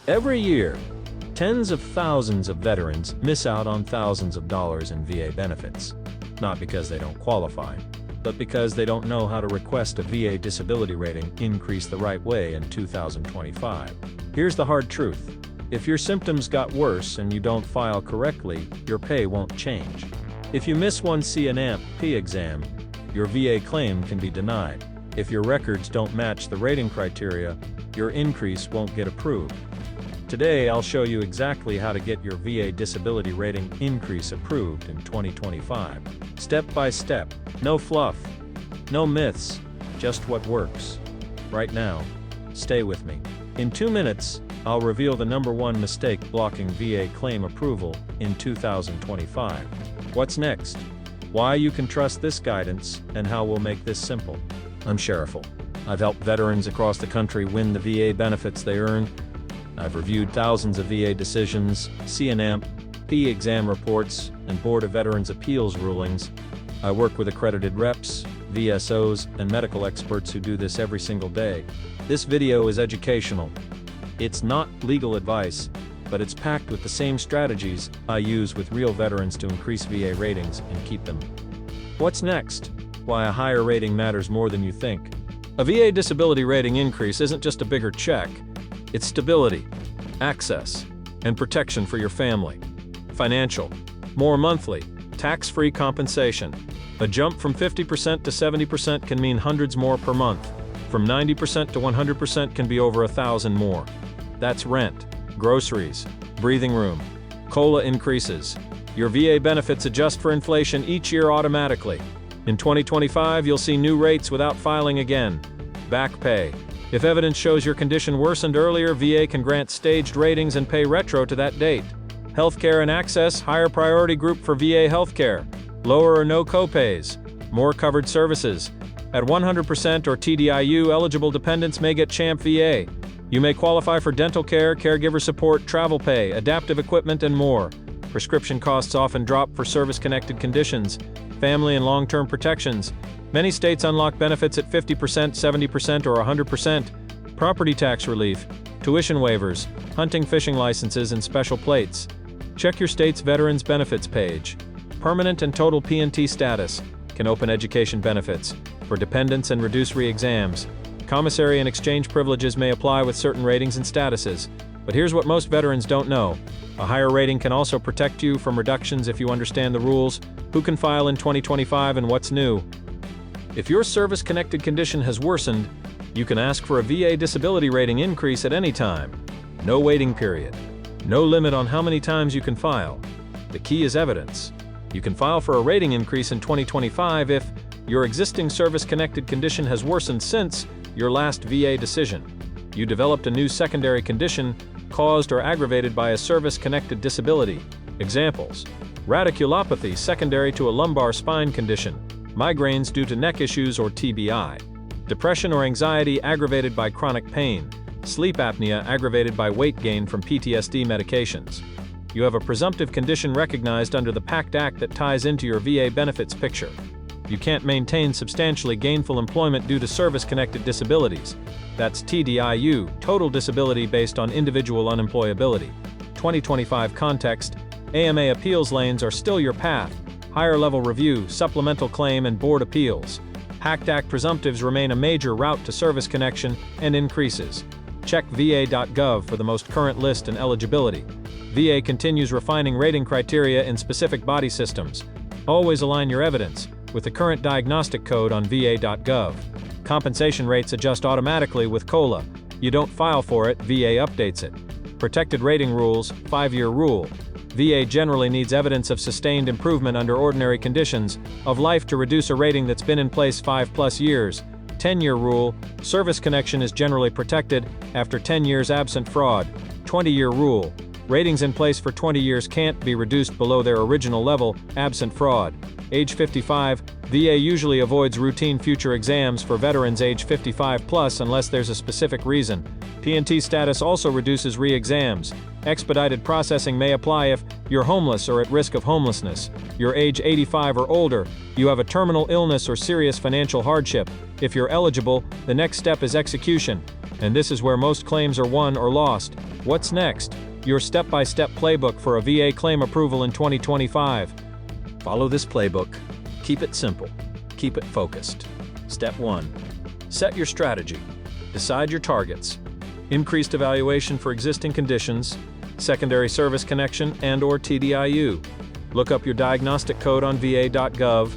Every year, tens of thousands of veterans miss out on thousands of dollars in VA benefits. Not because they don't qualify, but because they don't know how to request a VA disability rating increase the right way in 2025. Here's the hard truth. If your symptoms got worse and you don't file correctly, your pay won't change. If you miss one CNAMP exam, your VA claim can be denied. If your records don't match the rating criteria, your increase won't get approved. Today, I'll show you exactly how to get your VA disability rating increase approved in 2025. Step by step, no fluff, no myths, just what works. Right now, stay with me. In 2 minutes, I'll reveal the #1 mistake blocking VA claim approval in 2025. What's next? Why you can trust this guidance, and how we'll make this simple. I'm Shariful. I've helped veterans across the country win the VA benefits they earn. I've reviewed thousands of VA decisions, CNAMP exam reports, and Board of Veterans Appeals rulings. I work with accredited reps, VSOs, and medical experts who do this every single day. This video is educational. It's not legal advice, but it's packed with the same strategies I use with real veterans to increase VA ratings and keep them. What's next? Why a higher rating matters more than you think. A VA disability rating increase isn't just a bigger check. It's stability, access, and protection for your family. Financial, more monthly, tax-free compensation. A jump from 50% to 70% can mean hundreds more per month. From 90% to 100% can be over 1,000 more. That's rent, groceries, breathing room. COLA increases. Your VA benefits adjust for inflation each year automatically. In 2025, you'll see new rates without filing again. Back pay. If evidence shows your condition worsened earlier, VA can grant staged ratings and pay retro to that date. Healthcare and access, higher priority group for VA healthcare. Lower or no copays. More covered services. At 100% or TDIU, eligible dependents may get CHAMP VA. You may qualify for dental care, caregiver support, travel pay, adaptive equipment, and more. Prescription costs often drop for service-connected conditions, family and long-term protections. Many states unlock benefits at 50%, 70%, or 100%. Property tax relief, tuition waivers, hunting fishing licenses, and special plates. Check your state's Veterans Benefits page. Permanent and total P&T status can open education benefits for dependents and reduce re-exams. Commissary and exchange privileges may apply with certain ratings and statuses. But here's what most veterans don't know. A higher rating can also protect you from reductions if you understand the rules, who can file in 2025, and what's new. If your service-connected condition has worsened, you can ask for a VA disability rating increase at any time. No waiting period. No limit on how many times you can file. The key is evidence. You can file for a rating increase in 2025 if your existing service-connected condition has worsened since your last VA decision. You developed a new secondary condition caused or aggravated by a service-connected disability. Examples: radiculopathy secondary to a lumbar spine condition, migraines due to neck issues or TBI, depression or anxiety aggravated by chronic pain, sleep apnea aggravated by weight gain from PTSD medications. You have a presumptive condition recognized under the PACT Act that ties into your VA benefits picture. You can't maintain substantially gainful employment due to service-connected disabilities. That's TDIU, total disability based on individual unemployability. 2025 context: AMA appeals lanes are still your path. Higher level review, supplemental claim, and board appeals. PACT Act presumptives remain a major route to service connection and increases. Check va.gov for the most current list and eligibility. VA continues refining rating criteria in specific body systems. Always align your evidence with the current diagnostic code on va.gov. Compensation rates adjust automatically with COLA. You don't file for it, VA updates it. Protected rating rules, 5-year rule. VA generally needs evidence of sustained improvement under ordinary conditions of life to reduce a rating that's been in place 5+ years. 10-year rule, service connection is generally protected after 10 years absent fraud. 20-year rule, ratings in place for 20 years can't be reduced below their original level, absent fraud. Age 55, VA usually avoids routine future exams for veterans age 55+ unless there's a specific reason. P&T status also reduces re-exams. Expedited processing may apply if you're homeless or at risk of homelessness, you're age 85 or older, you have a terminal illness or serious financial hardship. If you're eligible, the next step is execution. And this is where most claims are won or lost. What's next? Your step-by-step playbook for a VA claim approval in 2025. Follow this playbook. Keep it simple. Keep it focused. Step 1. Set your strategy. Decide your targets. Increased evaluation for existing conditions, secondary service connection and/or TDIU. Look up your diagnostic code on va.gov.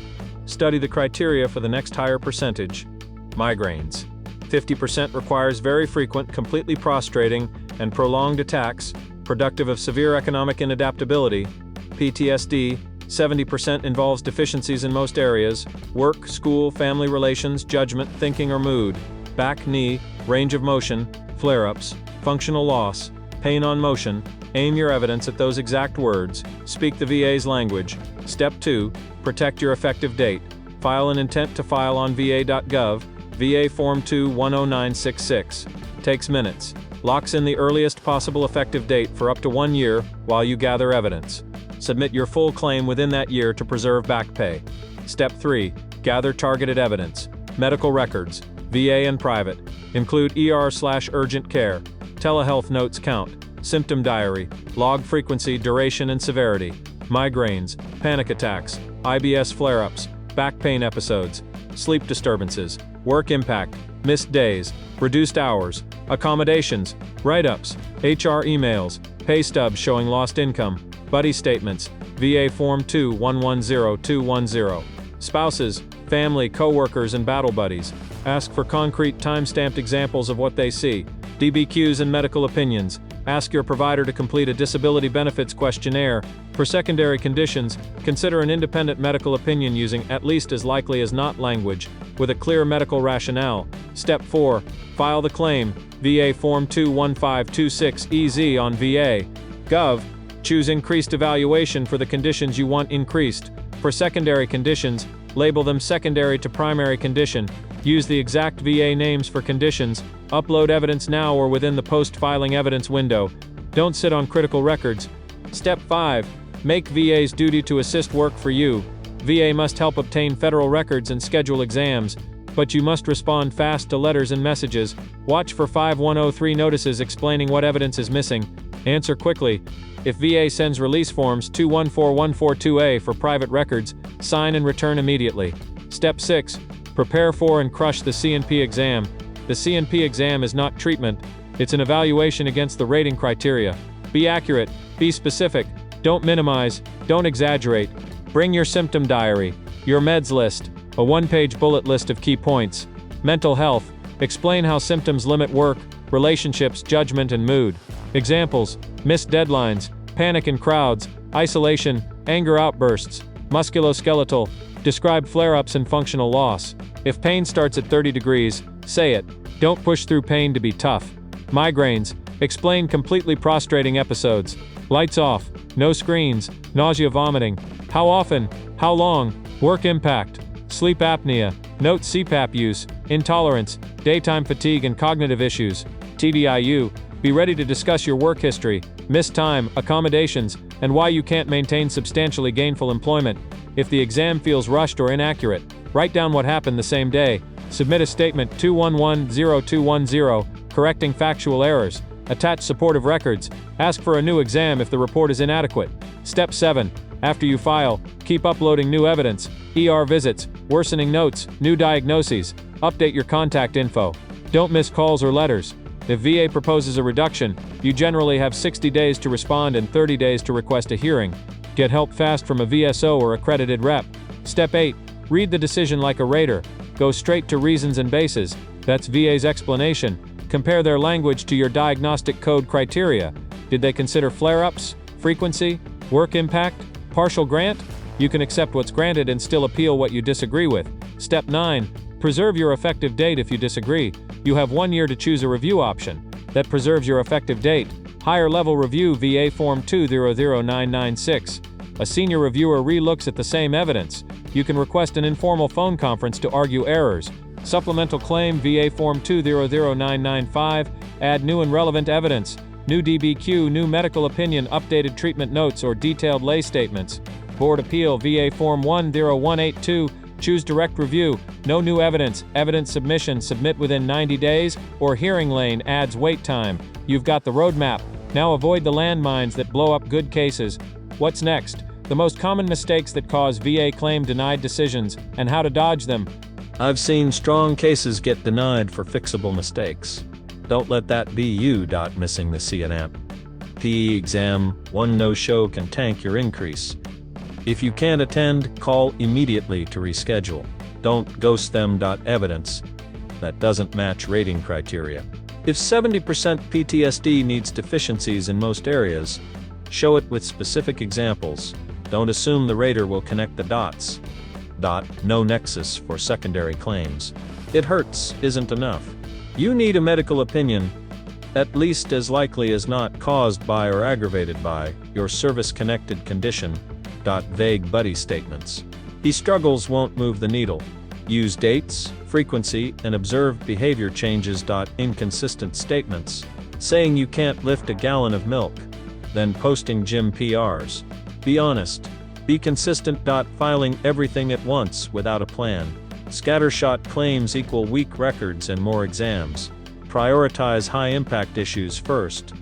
Study the criteria for the next higher percentage. Migraines. 50% requires very frequent, completely prostrating, and prolonged attacks, productive of severe economic inadaptability. PTSD. 70% involves deficiencies in most areas: work, school, family relations, judgment, thinking, or mood. Back, knee, range of motion, flare-ups, functional loss, pain on motion. Aim your evidence at those exact words. Speak the VA's language. Step 2. Protect your effective date. File an intent to file on va.gov. VA Form 2-10966. Takes minutes. Locks in the earliest possible effective date for up to 1 year while you gather evidence. Submit your full claim within that year to preserve back pay. Step 3. Gather targeted evidence. Medical records, VA and private. Include ER/urgent care. Telehealth notes count. Symptom diary. Log frequency, duration, and severity. Migraines, panic attacks, IBS flare-ups, back pain episodes, sleep disturbances, work impact, missed days, reduced hours, accommodations, write-ups, HR emails, pay stubs showing lost income, buddy statements, VA Form 2-110210. Spouses, family, co-workers, and battle buddies. Ask for concrete time-stamped examples of what they see. DBQs and medical opinions. Ask your provider to complete a disability benefits questionnaire. For secondary conditions, consider an independent medical opinion using at least as likely as not language, with a clear medical rationale. Step 4. File the claim. VA Form 21526EZ on va.gov. Choose increased evaluation for the conditions you want increased. For secondary conditions, label them secondary to primary condition. Use the exact VA names for conditions. Upload evidence now or within the post-filing evidence window. Don't sit on critical records. Step 5. Make VA's duty to assist work for you. VA must help obtain federal records and schedule exams, but you must respond fast to letters and messages. Watch for 5103 notices explaining what evidence is missing. Answer quickly. If VA sends release forms 214142A for private records, sign and return immediately. Step 6. Prepare for and crush the C&P exam. The C&P exam is not treatment, it's an evaluation against the rating criteria. Be accurate, be specific, don't minimize, don't exaggerate. Bring your symptom diary, your meds list, a one-page bullet list of key points. Mental health, explain how symptoms limit work, relationships, judgment, and mood. Examples: missed deadlines, panic in crowds, isolation, anger outbursts. Musculoskeletal, describe flare-ups and functional loss. If pain starts at 30 degrees, say it. Don't push through pain to be tough. Migraines, explain completely prostrating episodes. Lights off, no screens, nausea, vomiting. How often, how long, work impact. Sleep apnea, note CPAP use, intolerance, daytime fatigue and cognitive issues. TDIU, be ready to discuss your work history, missed time, accommodations, and why you can't maintain substantially gainful employment. If the exam feels rushed or inaccurate, write down what happened the same day. Submit a statement 2110210, correcting factual errors. Attach supportive records. Ask for a new exam if the report is inadequate. Step 7. After you file, keep uploading new evidence, ER visits, worsening notes, new diagnoses. Update your contact info. Don't miss calls or letters. If VA proposes a reduction, you generally have 60 days to respond and 30 days to request a hearing. Get help fast from a VSO or accredited rep. Step 8. Read the decision like a rater. Go straight to reasons and bases. That's VA's explanation. Compare their language to your diagnostic code criteria. Did they consider flare-ups, frequency, work impact, partial grant? You can accept what's granted and still appeal what you disagree with. Step 9. Preserve your effective date if you disagree. You have 1 year to choose a review option. That preserves your effective date. Higher level review VA Form 2-00996. A senior reviewer re-looks at the same evidence. You can request an informal phone conference to argue errors. Supplemental claim VA Form 2-00995. Add new and relevant evidence. New DBQ, new medical opinion, updated treatment notes or detailed lay statements. Board appeal VA Form 10182. Choose direct review, no new evidence, evidence submission, submit within 90 days, or hearing lane adds wait time. You've got the roadmap. Now avoid the landmines that blow up good cases. What's next? The most common mistakes that cause VA claim denied decisions, and how to dodge them. I've seen strong cases get denied for fixable mistakes. Don't let that be you. Missing the CNAP PE exam, one no-show can tank your increase. If you can't attend, call immediately to reschedule. Don't ghost them. Evidence that doesn't match rating criteria. If 70% PTSD needs deficiencies in most areas, show it with specific examples. Don't assume the rater will connect the dots. No nexus for secondary claims. It hurts isn't enough. You need a medical opinion, at least as likely as not caused by or aggravated by your service-connected condition. Vague buddy statements. He struggles won't move the needle. Use dates, frequency, and observed behavior changes. Inconsistent statements. Saying you can't lift a gallon of milk, then posting gym PRs. Be honest. Be consistent. Filing everything at once without a plan. Scattershot claims equal weak records and more exams. Prioritize high-impact issues first.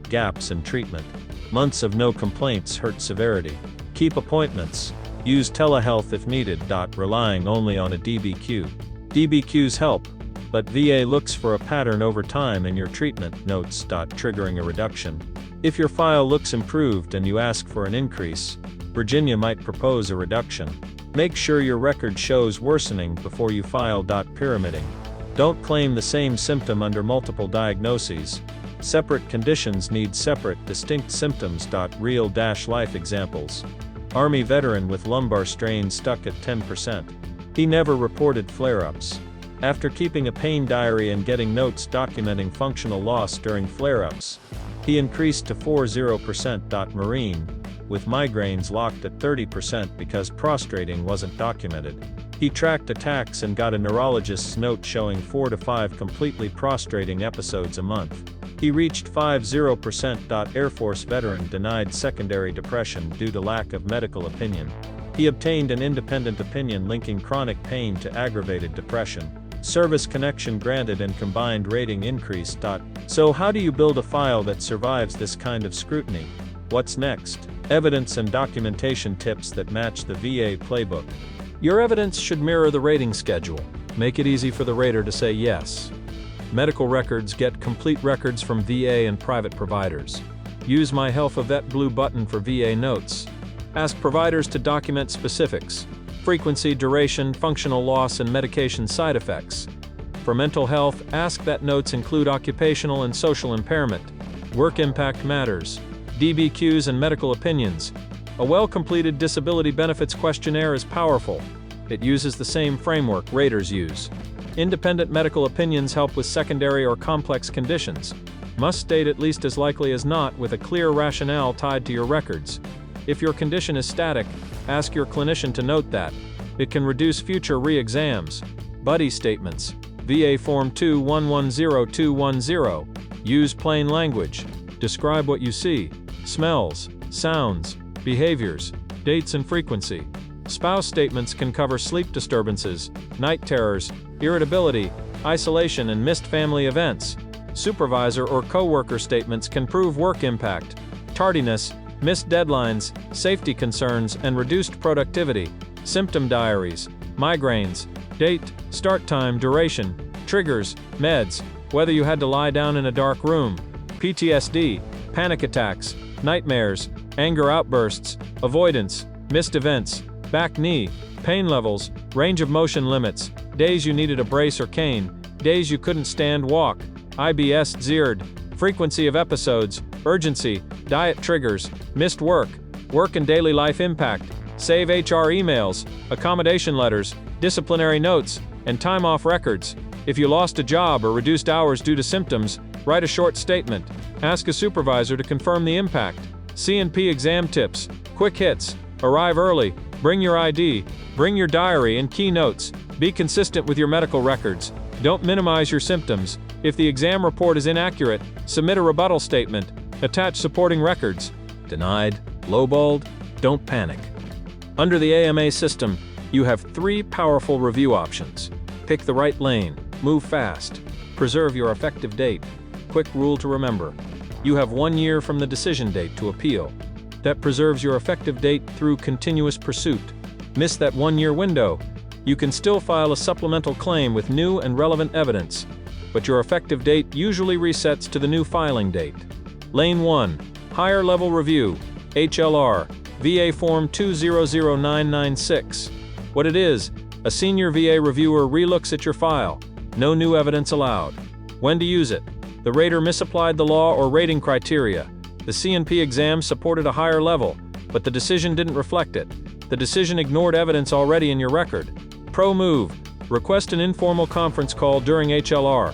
Gaps in treatment. Months of no complaints hurt severity. Keep appointments. Use telehealth if needed. Relying only on a DBQ. DBQs help, but VA looks for a pattern over time in your treatment notes. Triggering a reduction. If your file looks improved and you ask for an increase, Virginia might propose a reduction. Make sure your record shows worsening before you file. Pyramiding. Don't claim the same symptom under multiple diagnoses. Separate conditions need separate, distinct symptoms. Real-life examples. Army veteran with lumbar strain stuck at 10%. He never reported flare-ups. After keeping a pain diary and getting notes documenting functional loss during flare-ups, he increased to 40%. Marine, with migraines locked at 30% because prostrating wasn't documented. He tracked attacks and got a neurologist's note showing 4 to 5 completely prostrating episodes a month. He reached 50%. Air Force veteran denied secondary depression due to lack of medical opinion. He obtained an independent opinion linking chronic pain to aggravated depression. Service connection granted and combined rating increased. So how do you build a file that survives this kind of scrutiny? What's next? Evidence and documentation tips that match the VA playbook. Your evidence should mirror the rating schedule. Make it easy for the rater to say yes. Medical records. Get complete records from VA and private providers. Use My Health a Vet blue button for VA notes. Ask providers to document specifics: frequency, duration, functional loss, and medication side effects. For mental health, ask that notes include occupational and social impairment. Work impact matters. DBQs and medical opinions. A well-completed disability benefits questionnaire is powerful. It uses the same framework raters use. Independent medical opinions help with secondary or complex conditions. Must state at least as likely as not with a clear rationale tied to your records. If your condition is static, ask your clinician to note that. It can reduce future re-exams. Buddy statements. VA Form 2110210. Use plain language. Describe what you see: smells, sounds, behaviors, dates and frequency. Spouse statements can cover sleep disturbances, night terrors, irritability, isolation, and missed family events. Supervisor or coworker statements can prove work impact, tardiness, missed deadlines, safety concerns, and reduced productivity. Symptom diaries, migraines, date, start time, duration, triggers, meds, whether you had to lie down in a dark room, PTSD, panic attacks, nightmares, anger outbursts, avoidance, missed events, back knee, pain levels, range of motion limits, days you needed a brace or cane, days you couldn't stand walk, IBS ZERD, frequency of episodes, urgency, diet triggers, missed work, work and daily life impact, save HR emails, accommodation letters, disciplinary notes, and time off records. If you lost a job or reduced hours due to symptoms, write a short statement. Ask a supervisor to confirm the impact. C&P exam tips, quick hits, arrive early, bring your ID, bring your diary and key notes, be consistent with your medical records, don't minimize your symptoms. If the exam report is inaccurate, submit a rebuttal statement, attach supporting records. Denied, lowballed, don't panic. Under the AMA system, You have 3 powerful review options. Pick the right lane, move fast, preserve your effective date. Quick rule to remember. You have 1 year from the decision date to appeal. That preserves your effective date through continuous pursuit. Miss that 1-year window. You can still file a supplemental claim with new and relevant evidence, but your effective date usually resets to the new filing date. Lane 1. Higher Level Review, HLR, VA Form 200996. What it is, a senior VA reviewer relooks at your file. No new evidence allowed. When to use it? The rater misapplied the law or rating criteria. The C&P exam supported a higher level, but the decision didn't reflect it. The decision ignored evidence already in your record. Pro move. Request an informal conference call during HLR.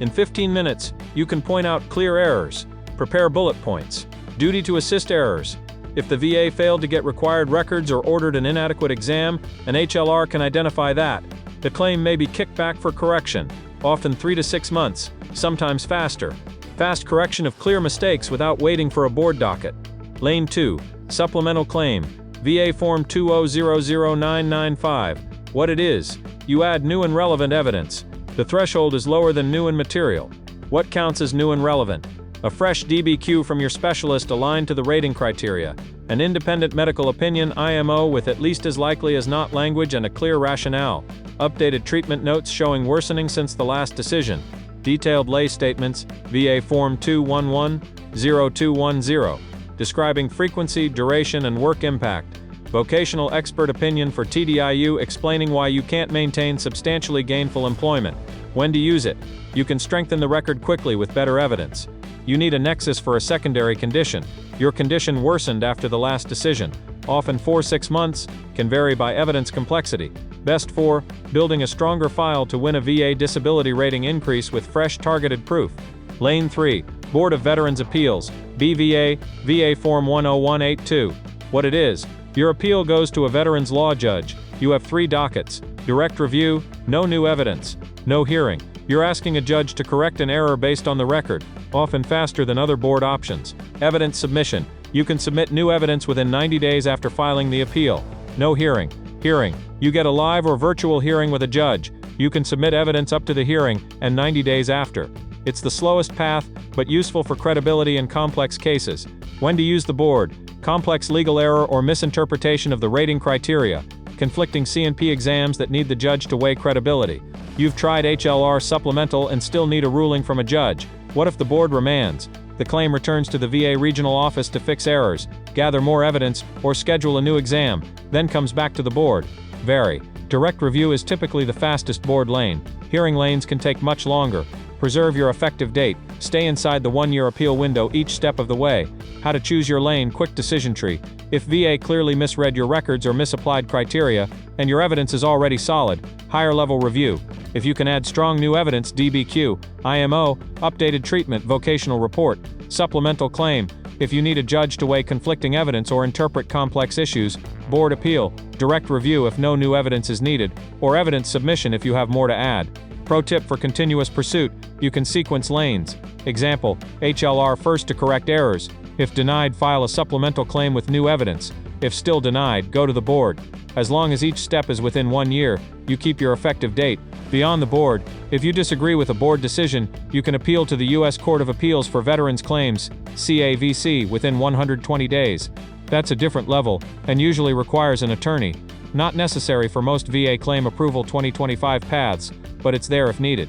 In 15 minutes, you can point out clear errors. Prepare bullet points. Duty to assist errors. If the VA failed to get required records or ordered an inadequate exam, an HLR can identify that. The claim may be kicked back for correction, often 3 to 6 months, sometimes faster. Fast correction of clear mistakes without waiting for a board docket. Lane 2. Supplemental Claim, VA Form 2000995. What it is, you add new and relevant evidence. The threshold is lower than new and material. What counts as new and relevant? A fresh DBQ from your specialist aligned to the rating criteria, an independent medical opinion IMO with at least as likely as not language and a clear rationale, updated treatment notes showing worsening since the last decision, detailed lay statements, VA Form 2110210, describing frequency, duration, and work impact, vocational expert opinion for TDIU explaining why you can't maintain substantially gainful employment. When to use it? You can strengthen the record quickly with better evidence. You need a nexus for a secondary condition. Your condition worsened after the last decision, often 4-6 months, can vary by evidence complexity. Best for building a stronger file to win a VA disability rating increase with fresh targeted proof. Lane 3. Board of Veterans Appeals, BVA, VA Form 10182. What it is, your appeal goes to a veterans law judge. You have 3 dockets. Direct review, no new evidence, no hearing. You're asking a judge to correct an error based on the record, often faster than other board options. Evidence submission. You can submit new evidence within 90 days after filing the appeal. No hearing. Hearing. You get a live or virtual hearing with a judge. You can submit evidence up to the hearing and 90 days after. It's the slowest path, but useful for credibility in complex cases. When to use the board. Complex legal error or misinterpretation of the rating criteria. Conflicting C&P exams that need the judge to weigh credibility. You've tried HLR supplemental and still need a ruling from a judge. What if the board remands? The claim returns to the VA regional office to fix errors, gather more evidence, or schedule a new exam, then comes back to the board. Vary. Direct review is typically the fastest board lane. Hearing lanes can take much longer. Preserve your effective date. Stay inside the 1-year appeal window each step of the way. How to choose your lane, quick decision tree. If VA clearly misread your records or misapplied criteria, and your evidence is already solid, higher level review. If you can add strong new evidence, DBQ, IMO, updated treatment, vocational report, supplemental claim. If you need a judge to weigh conflicting evidence or interpret complex issues, board appeal, direct review if no new evidence is needed, or evidence submission if you have more to add. Pro tip for continuous pursuit, you can sequence lanes. Example, HLR first to correct errors. If denied, file a supplemental claim with new evidence. If still denied, go to the board. As long as each step is within 1 year, you keep your effective date. Beyond the board, if you disagree with a board decision, you can appeal to the U.S. Court of Appeals for Veterans Claims, CAVC, within 120 days. That's a different level, and usually requires an attorney. Not necessary for most VA claim approval 2025 paths, but it's there if needed.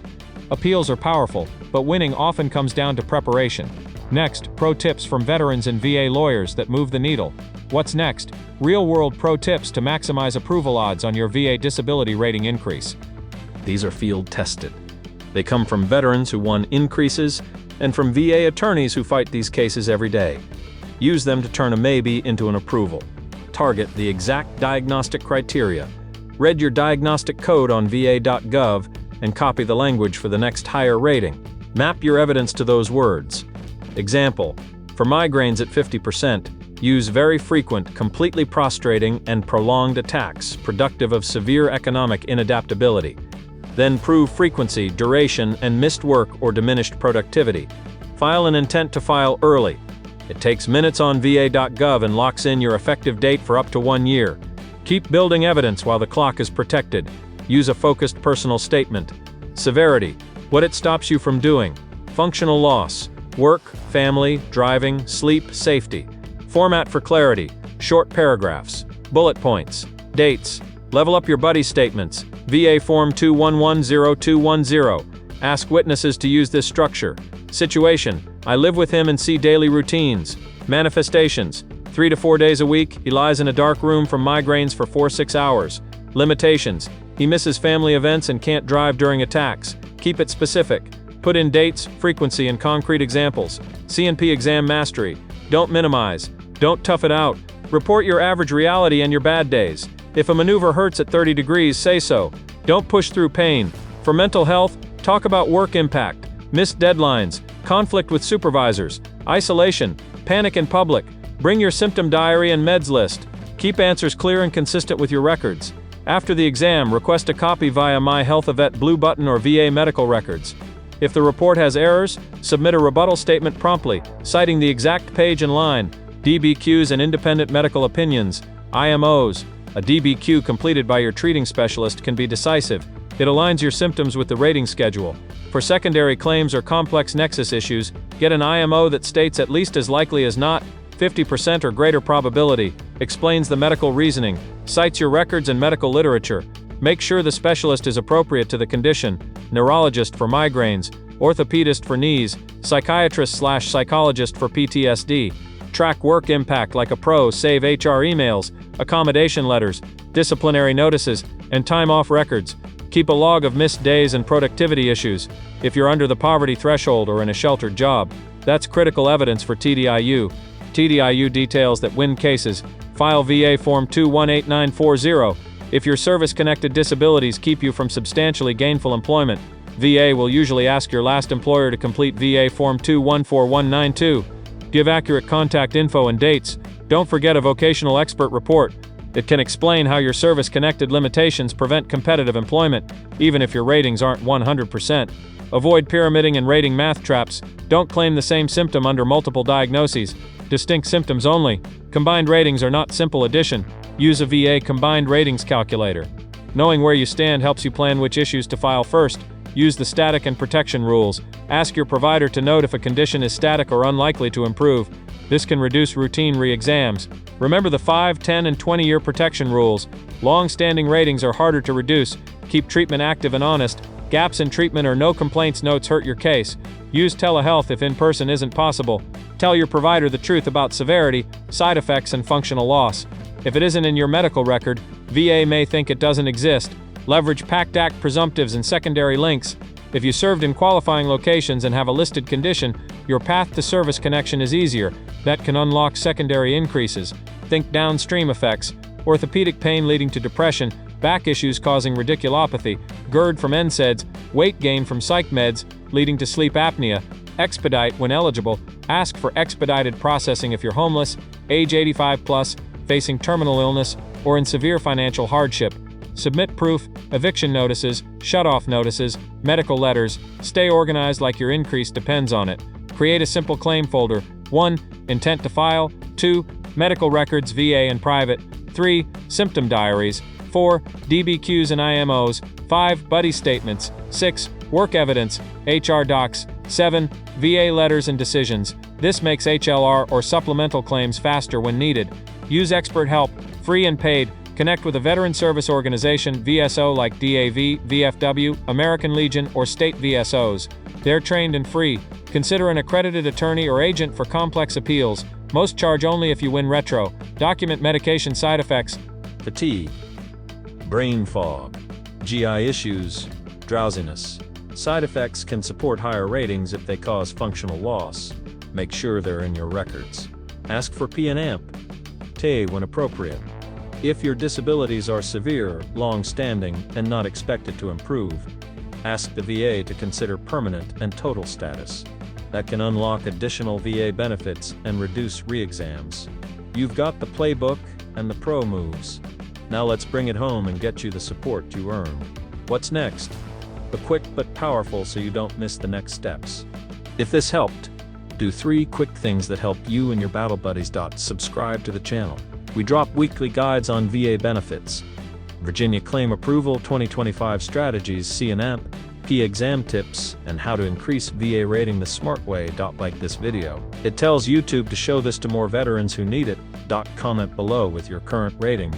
Appeals are powerful, but winning often comes down to preparation. Next, pro tips from veterans and VA lawyers that move the needle. What's next? Real-world pro tips to maximize approval odds on your VA disability rating increase. These are field-tested. They come from veterans who won increases and from VA attorneys who fight these cases every day. Use them to turn a maybe into an approval. Target the exact diagnostic criteria. Read your diagnostic code on va.gov and copy the language for the next higher rating. Map your evidence to those words. Example, for migraines at 50%, use very frequent, completely prostrating, and prolonged attacks, productive of severe economic inadaptability. Then prove frequency, duration, and missed work or diminished productivity. File an intent to file early. It takes minutes on va.gov and locks in your effective date for up to 1 year. Keep building evidence while the clock is protected. Use a focused personal statement. Severity, what it stops you from doing. Functional loss, work, family, driving, sleep, safety. Format for clarity, short paragraphs. Bullet points, dates. Level up your buddy statements. VA Form 2110210. Ask witnesses to use this structure. Situation, I live with him and see daily routines. Manifestations, 3 to 4 days a week, he lies in a dark room from migraines for 4-6 hours. Limitations, he misses family events and can't drive during attacks. Keep it specific. Put in dates, frequency, and concrete examples. CNP exam mastery. Don't minimize. Don't tough it out. Report your average reality and your bad days. If a maneuver hurts at 30 degrees, say so. Don't push through pain. For mental health, talk about work impact, missed deadlines, conflict with supervisors, isolation, panic in public. Bring your symptom diary and meds list. Keep answers clear and consistent with your records. After the exam, request a copy via My Health Event Blue Button or VA Medical Records. If the report has errors, submit a rebuttal statement promptly, citing the exact page and line. DBQs and independent medical opinions, IMOs. A DBQ completed by your treating specialist can be decisive. It aligns your symptoms with the rating schedule. For secondary claims or complex nexus issues, get an IMO that states at least as likely as not, 50% or greater probability, explains the medical reasoning, cites your records and medical literature. Make sure the specialist is appropriate to the condition, neurologist for migraines, orthopedist for knees, psychiatrist/psychologist for PTSD. Track work impact like a pro, save HR emails, accommodation letters, disciplinary notices, and time off records. Keep a log of missed days and productivity issues. If you're under the poverty threshold or in a sheltered job, that's critical evidence for TDIU. TDIU details that win cases. File VA Form 218940. If your service-connected disabilities keep you from substantially gainful employment, VA will usually ask your last employer to complete VA Form 214192. Give accurate contact info and dates. Don't forget a vocational expert report. It can explain how your service-connected limitations prevent competitive employment, even if your ratings aren't 100%. Avoid pyramiding and rating math traps. Don't claim the same symptom under multiple diagnoses. Distinct symptoms only. Combined ratings are not simple addition. Use a VA combined ratings calculator. Knowing where you stand helps you plan which issues to file first. Use the static and protection rules. Ask your provider to note if a condition is static or unlikely to improve. This can reduce routine re-exams. Remember the 5, 10, and 20-year protection rules. Long-standing ratings are harder to reduce. Keep treatment active and honest. Gaps in treatment or no complaints notes hurt your case. Use telehealth if in-person isn't possible. Tell your provider the truth about severity, side effects, and functional loss. If it isn't in your medical record, VA may think it doesn't exist. Leverage PACT Act presumptives and secondary links. If you served in qualifying locations and have a listed condition, your path to service connection is easier. That can unlock secondary increases. Think downstream effects. Orthopedic pain leading to depression, back issues causing radiculopathy, GERD from NSAIDs, weight gain from psych meds leading to sleep apnea. Expedite when eligible. Ask for expedited processing if you're homeless, age 85 plus, facing terminal illness, or in severe financial hardship. Submit proof, eviction notices, shut-off notices, medical letters. Stay organized like your increase depends on it. Create a simple claim folder. 1. Intent to file. 2. Medical records, VA and private. 3. Symptom diaries. 4. DBQs and IMOs. 5. Buddy statements. 6. Work evidence, HR docs. 7. VA letters and decisions. This makes HLR or supplemental claims faster when needed. Use expert help, free and paid. Connect with a veteran service organization, VSO like DAV, VFW, American Legion, or state VSOs. They're trained and free. Consider an accredited attorney or agent for complex appeals. Most charge only if you win retro. Document medication side effects. Fatigue, brain fog, GI issues, drowsiness. Side effects can support higher ratings if they cause functional loss. Make sure they're in your records. Ask for PNAMP, TE when appropriate. If your disabilities are severe, long-standing, and not expected to improve, ask the VA to consider permanent and total status. That can unlock additional VA benefits and reduce re-exams. You've got the playbook and the pro moves. Now let's bring it home and get you the support you earned. What's next? Be quick but powerful so you don't miss the next steps. If this helped, do 3 quick things that help you and your battle buddies. Subscribe to the channel. We drop weekly guides on VA benefits, Virginia Claim Approval 2025 Strategies, CNAP, P exam tips, and how to increase VA rating the smart way. Like this video. It tells YouTube to show this to more veterans who need it. Comment below with your current rating.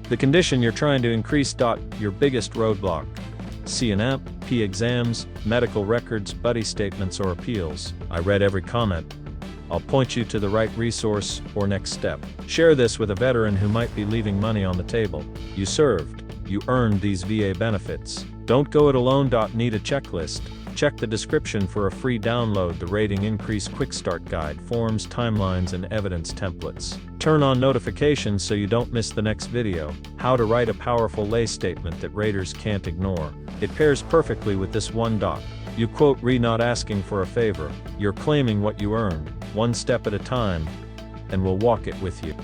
The condition you're trying to increase. Your biggest roadblock. CNAP, P exams, medical records, buddy statements, or appeals. I read every comment. I'll point you to the right resource or next step. Share this with a veteran who might be leaving money on the table. You served. You earned these VA benefits. Don't go it alone. Need a checklist? Check the description for a free download. The Rating Increase Quick Start Guide, forms, timelines, and evidence templates. Turn on notifications so you don't miss the next video. How to write a powerful lay statement that raters can't ignore. It pairs perfectly with this one. You quote not asking for a favor. You're claiming what you earned, one step at a time, and we'll walk it with you.